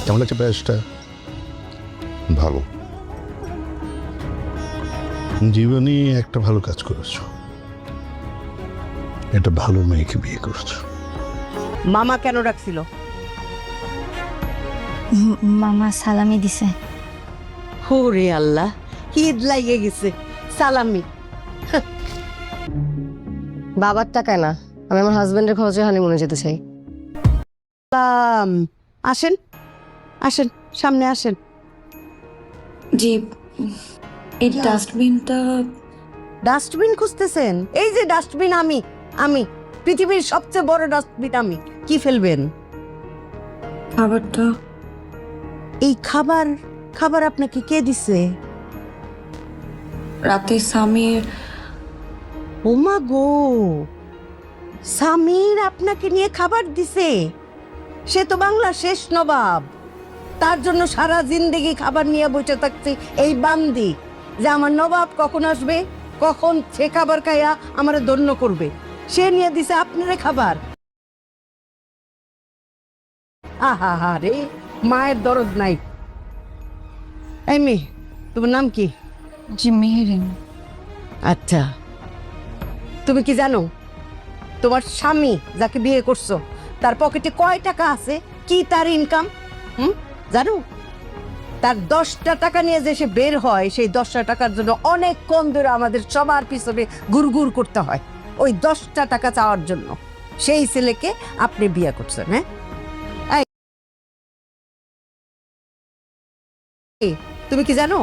কেমন লাগছে ব্যাসটা? ভালো। জীবনে একটা ভালো কাজ করেছো, একটা ভালো মেয়েকে বিয়ে করেছো। মামা কেন রাখছিল? মামা সালামি দিছে। ওরে আল্লাহ, ঈদ লাগে গেছে। সালামি। বাবার টাকায় না, আমি আমার হাজবেন্ডের খরচে হানিমুনে যেতে চাই। আসেন আসেন, সামনে আসেন। জি, এই ডাস্টবিনটা ডাস্টবিন খুঁজতেছেন? এই যে ডাস্টবিন, আমি আমি পৃথিবীর সবচেয়ে বড় ডাস্টবিন আমি। কি ফেলবেন? খাবারটা এই খাবার খাবার আপনাকে কে দিছে? রাতে স্বামীর ওমা গো, সামির আপনাকে নিয়ে খাবার দিছে? সে তো বাংলার শেষ নবাব, তার জন্য সারা জিন্দেগি খাবার নিয়ে বসে থাকছে এই বান্দি, যে আমার নবাব কখন আসবে, কখন সে খাবার খাইয়া আমারে ধন্য করবে। সে নিয়ে দিছে আপনারে খাবার। আহা হা রে, মায়ের দরদ নাই। এই মেয়ে, তোমার নাম কি? জি মেহেরিন। আচ্ছা, তুমি কি জানো তোমার স্বামী যাকে বিয়ে করছো তার পকেটে কয় টাকা আছে, কি তার ইনকাম? জানো? তার 10টা টাকা নিয়ে যে সে বের হয়, সেই 10টা টাকার জন্য অনেকক্ষণ ধরে আমাদের সবার পিছনে গুড়গুড় করতে হয় ওই 10টা টাকা চাওয়ার জন্য। সেই ছেলেকে আপনি বিয়ে করছেন? হ্যাঁ, এই, তুমি কি জানো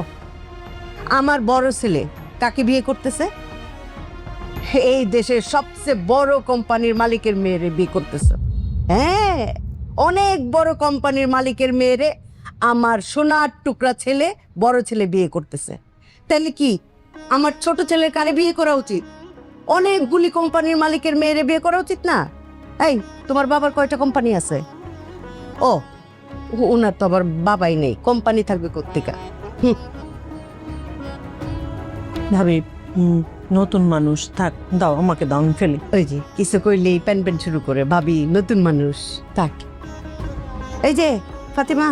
আমার বড় ছেলে কাকে বিয়ে করতেছে? এই দেশের সবচেয়ে বড় কোম্পানির মালিকের মেয়েরে বিয়ে করতেছে। হ্যাঁ, অনেক বড় কোম্পানির মালিকের মেয়েরে আমার সোনার টুকরা ছেলে, বড় ছেলে বিয়ে করতেছে। তাহলে কি আমার ছোট ছেলের কারে বিয়ে করা উচিত? অনেকগুলি কোম্পানির মালিকের মেয়েরে বিয়ে করা উচিত না? এই, তোমার বাবার কয়টা কোম্পানি আছে? ও, ওনার তো আবার বাবাই নেই, কোম্পানি থাকবে কোত্থেকে? ভাবি, নতুন মানুষ থাক, দাও আমাকে, দাও, আমি ফেলি। ওই যে কিছু কইলেই প্যান প্যান শুরু করে, ভাবি নতুন মানুষ থাক। এই যে ফাতিমা,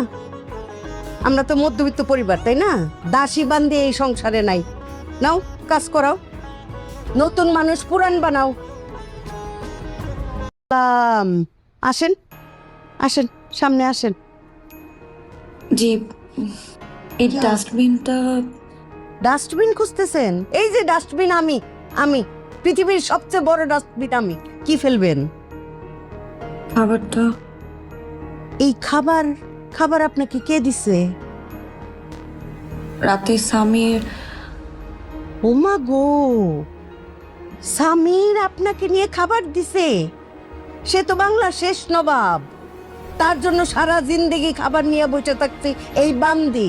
আমরা তো মধ্যবিত্ত পরিবার, তাই না? দাসী বান্ধে এই সংসারে নাই। নাও, কাজ করাও, নতুন মানুষ পুরান বানাও। আসেন আসেন, সামনে আসেন। জি, এই ডাস্টবিনটা ডাস্টবিন খুঁজতেছেন? এই যে ডাস্টবিন, আমি আমি পৃথিবীর সবচেয়ে বড় ডাস্টবিন আমি। কি ফেলবেন? খাবারটা এই খাবার খাবার আপনাকে কে দিছে? রাতে স্বামীর ওমা গো, সামির আপনাকে নিয়ে খাবার দিছে? সে তো বাংলার শেষ নবাব, তার জন্য সারা জিন্দেগি খাবার নিয়ে বসে থাকছে এই বান্দি,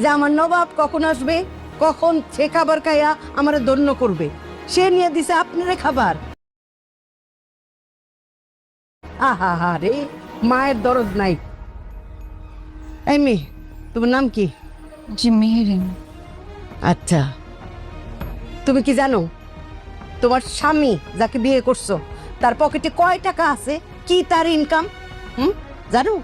যে আমার নবাব কখন আসবে, কখন সে খাবার খাইয়া আমারে ধন্য করবে। সে নিয়ে দিছে আপনারে খাবার। আহা হা রে, মায়ের দরদ নাই। এই মেয়ে, তোমার নাম কি? জি মেহেরিন। আচ্ছা, তুমি কি জানো তোমার স্বামী যাকে বিয়ে করছো তার পকেটে কয় টাকা আছে, কি তার ইনকাম? জানো?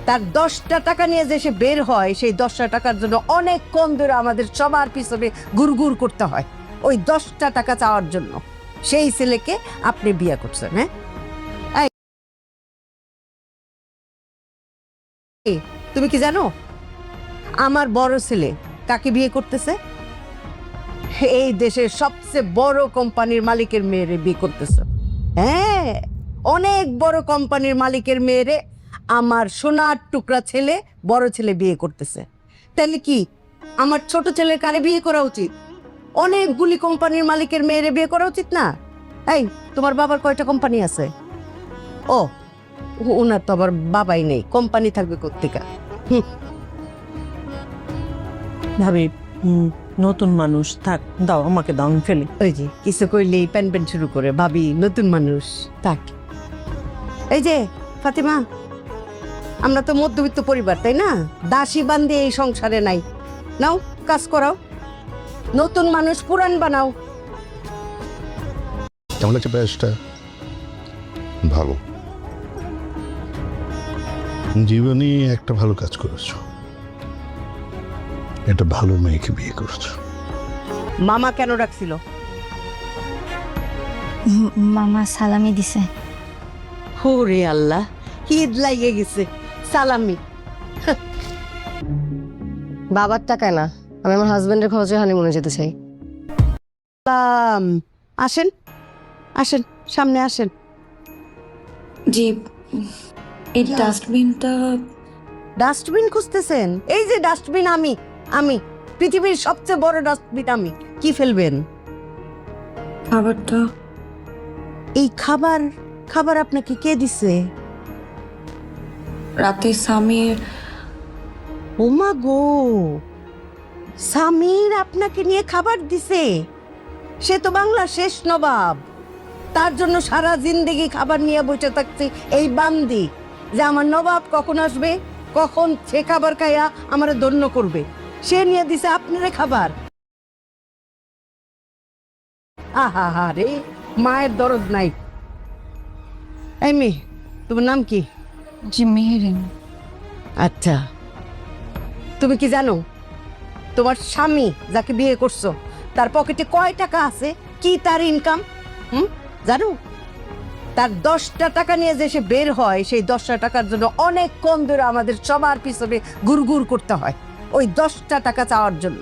তার 10টা টাকা নিয়ে যে সে বের হয়, সেই 10টা টাকার জন্য অনেকক্ষণ ধরে আমাদের সবার পিছনে গুড়গুড় করতে হয় ওই 10টা টাকা চাওয়ার জন্য। সেই ছেলেকে আপনি বিয়ে করছেন? হ্যাঁ, এই, তুমি কি জানো আমার বড় ছেলে কাকে বিয়ে করতেছে? এই দেশের সবচেয়ে বড় কোম্পানির মালিকের মেয়েরে বিয়ে করতেছে। হ্যাঁ, অনেক বড় কোম্পানির মালিকের মেয়েরে আমার সোনার টুকরা ছেলে, বড় ছেলে বিয়ে করতেছে। তাহলে কি আমার ছোট ছেলের কারে বিয়ে করা উচিত? অনেকগুলি কোম্পানির মালিকের মেয়েরে বিয়ে করা উচিত না? এই, তোমার বাবার কয়টা কোম্পানি আছে? ও, ওনার তো আবার বাবাই নেই, কোম্পানি থাকবে কোত্থেকে? ভাবি, নতুন মানুষ থাক, দাও আমাকে, দাও, আমি ফেলি। ওই যে কিছু কইলেই প্যান প্যান শুরু করে, ভাবি নতুন মানুষ থাক। এই যে ফাতিমা, আমরা তো মধ্যবিত্ত পরিবার, তাই না? দাসী বান্ধে এই সংসারে নাই। নাও, কাজ করাও, নতুন মানুষ পুরান বানাও। কেমন লাগছে ব্যাসটা? ভালো। জীবনে একটা ভালো কাজ করেছো, একটা ভালো মেয়েকে বিয়ে করছো। মামা কেন রাখছিল? মামা সালামি দিছে। ওরে আল্লাহ, ঈদ লাগিয়ে গেছে, সালামি। বাবার টাকায় না, আমি আমার হাজবেন্ডের খরচে হানিমুনে যেতে চাই। আসেন আসেন, সামনে আসেন। জি এই ডাস্টবিনটা ডাস্টবিন খুঁজতেছেন? এই যে ডাস্টবিন, আমি আমি পৃথিবীর সবচেয়ে বড় ডাস্টবিন আমি। কি ফেলবেন? খাবারটা এই খাবার খাবার আপনাকে কে দিছে? রাতে স্বামীর ওমা গো, সামির আপনাকে নিয়ে খাবার দিছে? সে তো বাংলার শেষ নবাব, তার জন্য সারা জিন্দেগি খাবার নিয়ে বসে থাকছে এই বান্দি, যে আমার নবাব কখন আসবে, কখন সে খাবার খাইয়া আমারে ধন্য করবে। সে নিয়ে দিছে আপনারে খাবার। আহা হা রে, মায়ের দরদ নাই। এই মেয়ে, তোমার নাম কি? জি মেহেরিন। আচ্ছা, তুমি কি জানো তোমার স্বামী যাকে বিয়ে করছো তার পকেটে কয় টাকা আছে, কি তার ইনকাম? জানো? তার 10টা টাকা নিয়ে যে সে বের হয়, সেই 10টা টাকার জন্য অনেক কম ধরে আমাদের সবার পিছনে গুড়গুড় করতে হয় ওই 10টা টাকা চাওয়ার জন্য।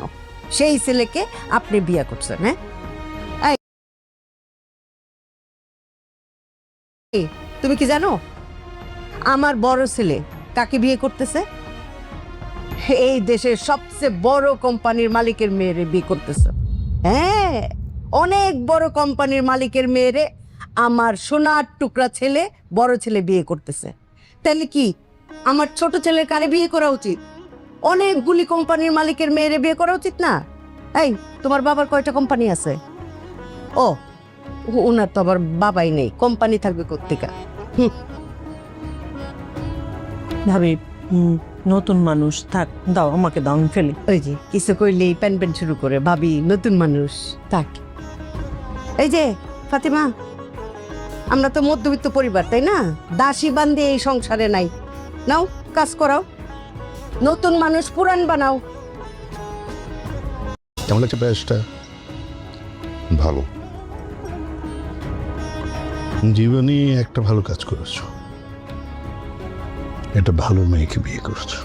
সেই ছেলেকে আপনি বিয়ে করছেন? হ্যাঁ, এই, তুমি কি জানো আমার বড় ছেলে কাকে বিয়ে করতেছে? এই দেশের সবচেয়ে বড় কোম্পানির মালিকের মেয়েরে বিয়ে করতেছে। হ্যাঁ, অনেক বড় কোম্পানির মালিকের মেয়েরে আমার সোনার টুকরা ছেলে, বড় ছেলে বিয়ে করতেছে। তাহলে কি আমার ছোট ছেলের কারে বিয়ে করা উচিত? অনেকগুলি কোম্পানির মালিকের মেয়েরে বিয়ে করা উচিত না? এই, তোমার বাবার কয়টা কোম্পানি আছে? ও, ওনার তো আবার বাবাই নেই, কোম্পানি থাকবে কোত্থেকে? ভাবি, নতুন মানুষ, থাক, দাও আমাকে, দাও, আমি ফেলি। ওই যে কিছু কইলেই প্যান প্যান শুরু করে, ভাবি নতুন মানুষ, থাক। এই যে ফাতিমা, আমরা তো মধ্যবিত্ত পরিবার, তাই না? দাসী বান্ধে এই সংসারে নাই। নাও, কাজ করাও, নতুন মানুষ পুরান বানাও। কেমন লাগছে ব্যাসটা? ভালো। জীবনে একটা ভালো কাজ করেছো, একটা ভালো মেয়েকে বিয়ে করছো।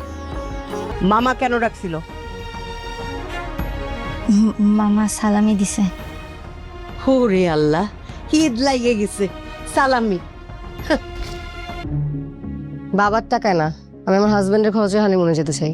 মামা কেন রাখছিল? মামা সালামি দিছে। ওরে আল্লাহ, ঈদ লাগিয়ে গেছে, সালামি। বাবার টাকায় না, আমি আমার হাজবেন্ডের খরচে হানিমুনে যেতে চাই।